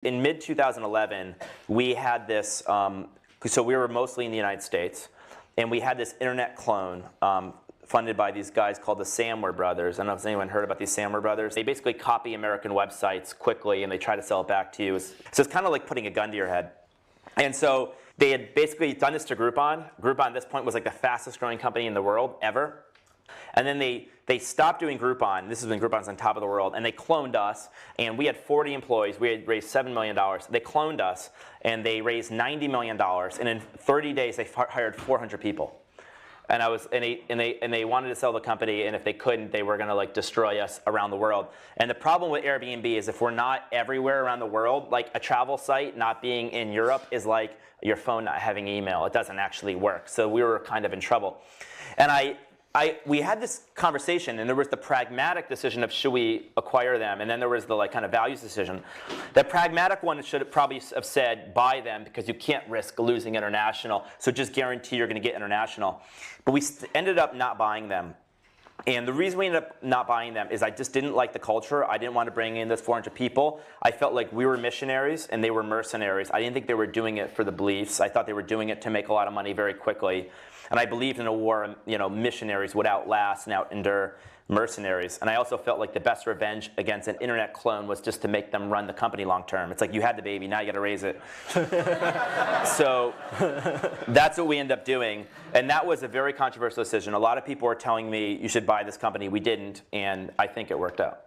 In mid-2011, we had this, so we were mostly in the United States, and we had this internet clone funded by these guys called the Samwer Brothers. I don't know if anyone heard about these Samwer Brothers. They basically copy American websites quickly, and they try to sell it back to you. So it's kind of like putting a gun to your head. And so they had basically done this to Groupon. Groupon at this point was like the fastest growing company in the world ever. And then they stopped doing Groupon. This is when Groupon's on top of the world. And they cloned us. And we had 40 employees. We had raised $7 million. They cloned us. And they raised $90 million. And in 30 days, they hired 400 people. And they wanted to sell the company. And if they couldn't, they were going to like destroy us around the world. And the problem with Airbnb is if we're not everywhere around the world, like a travel site not being in Europe is like your phone not having email. It doesn't actually work. So we were kind of in trouble. And we had this conversation, and there was the pragmatic decision of should we acquire them, and then there was the like kind of values decision. The pragmatic one should have probably have said buy them because you can't risk losing international, so just guarantee you're going to get international. But we ended up not buying them. And the reason we ended up not buying them is I just didn't like the culture. I didn't want to bring in those 400 people. I felt like we were missionaries and they were mercenaries. I didn't think they were doing it for the beliefs. I thought they were doing it to make a lot of money very quickly. And I believed in a war, missionaries would outlast and outendure mercenaries. And I also felt like the best revenge against an internet clone was just to make them run the company long term. It's like you had the baby, now you got to raise it. So that's what we ended up doing. And that was a very controversial decision. A lot of people were telling me you should buy this company. We didn't, and I think it worked out.